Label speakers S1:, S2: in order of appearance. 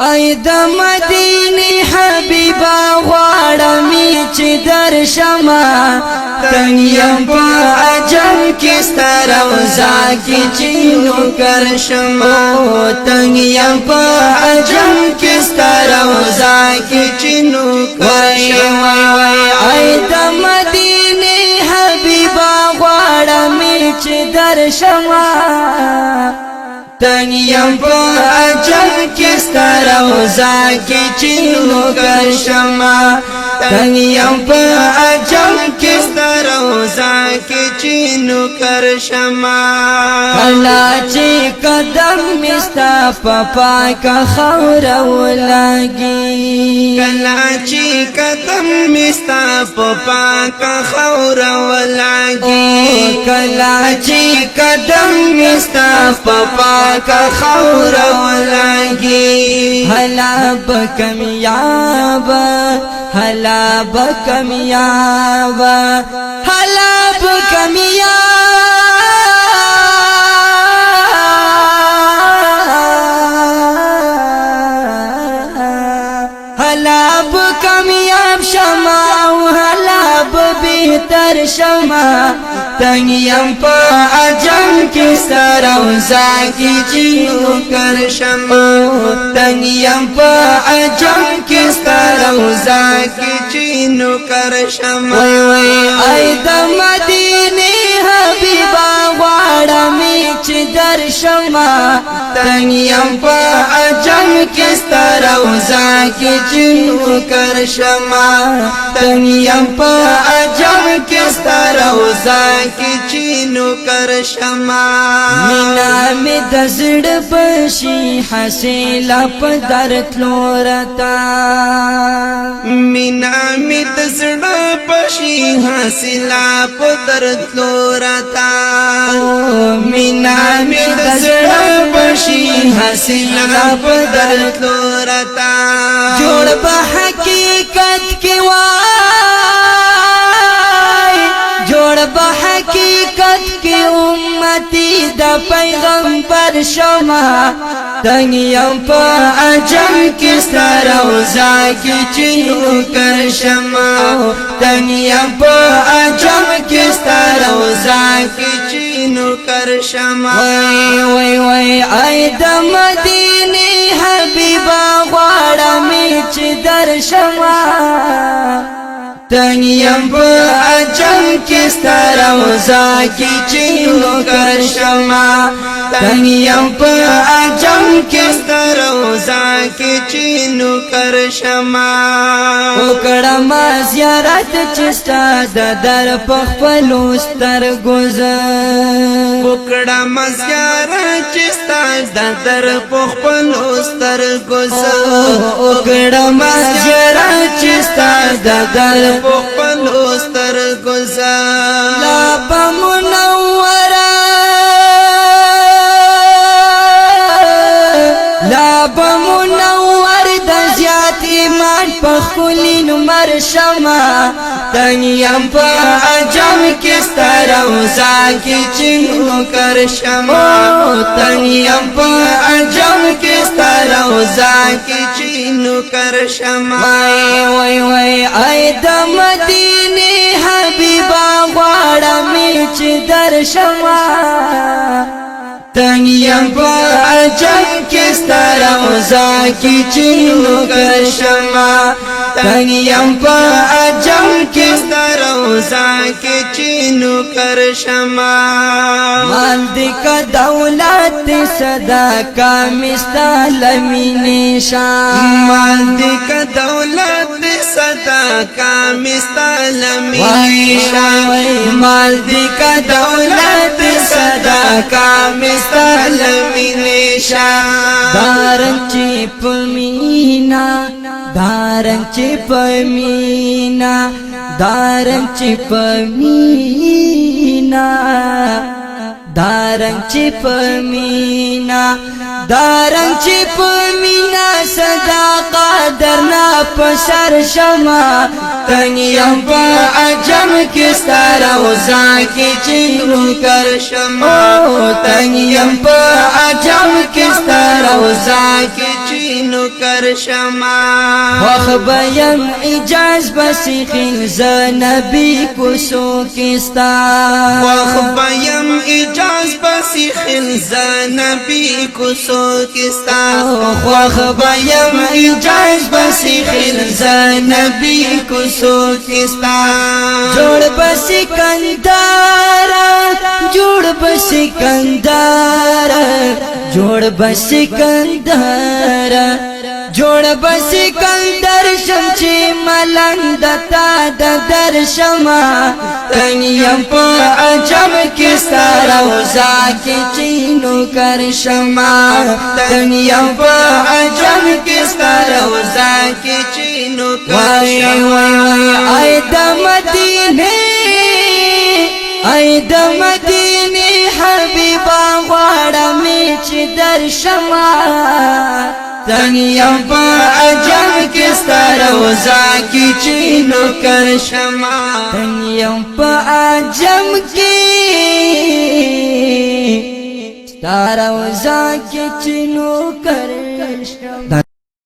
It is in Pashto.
S1: ای د مدینه حبیبا غواړمې چې درشمه تنګ په عجم کې ستا روضه کې چې نوکر شمه تنګ په عجم کې ستا روضه کې چې نوکر شمه ای د مدینه حبیبا غواړمې چې درشمه تنگیم پا عجم کستا روضا کی چینو کرشما تنگیم پا عجم کستا روضا کی چینو کرشما کلا چی قدم مستا پا کا خور ولاگی کلا چی قدم مستا پا کا خور ولاگی کلا چی قدم مستا پا کا خور ولگی حلا بکمیاب حلا بکمیاب حلا بکمیاب حلا بکمیاب شما حلا ببیتر شما تنگیم پا عجم کی ستا روضا کی چینو کرشما تنگیم پا عجم کی ستا روضا کی چینو کرشما ای د مدینه حبیبا غواړمې چې درشما تنگیم پا عجم کی ستا روضا کی چینو کرشما تنگیم پا عجم کی ستا روضا کی چینو کرشما مینا می دزړ بشي حاصله په درتلو رتا مینا می دزړ بشي حاصله په درتلو رتا مینا می دزړ بشي حاصله په درتلو رتا جوړ په حقیقت کې جوړ په حقیقت کې امتی د پیغمبر شمه تنګیم په عجم کې ستا روضا کې چې نوکر شمه تنګیم په عجم کې ستا روضا کې چې نوکر شمه وای وای ای د مدینه حبیبا غواړمې چې درشمه تنگیم پا عجم کستا روضا کی چینو کرشما تنگیم پا عجم کستا روضا کی چینو کرشما اکڑم زیارت چستا در پخپلو سترگوزر اکڑم زیارت چستا در پخپلو سترگوزر اکڑم زیارت چستا در پخپلو سترگوزر لاب منورا لاب منور د زیات ایمان پخلی نمر شما تنگیم پا عجم کستا روضا کی چینو کرشما تنگیم پا عجم کستا روضا کی چینو کرشما وای وای ای د مدینه حبیبا غواړمې چې درشما تنگیم پا عجم کستا روضا کی چینو کرشما تنگیم پا عجم کستا روضا کی چینو کرشما مال دکا دولت صدا کا مستا لمینی شان مال دکا دولت صدا کا مستا لمینی شان مال دکا دولت صدا کا مستا لمینی شان دارن چی پمینا دارن چی پمینا دارن چی پمینا دارن چی پمینا دارن چی پمینا صدا قادر نا پسر شما تنگیم پا عجم کستا روضا کی چینو کرشما تنگیم پا عجم کستا روضا کی
S2: چینو کرشما
S1: وخبیم اجاز بسیخین ز نبی کوسو کستا
S2: وخبیم اجاز بسیخین ز نبی کوسو کستا
S1: وخبیم اجاز بسیخین ز نبی کوسو کستا جوڑ بسکندر جوڑ بسکندر جوڑ بسکندر جوڑ بسکندر شمچی ملنگ دتا در شما تنیم پا عجم کستا روزا کی چینو کر شما تنیم پا عجم کستا روزا کی چینو کر شما آئی دا مدینے آئی دا مدینے حبیبا غوارا میچ در شما تنیم پا عجم کستا روزا کی چینو کر شما تنیم پا عجم کی ستا روزا کی چینو کر شما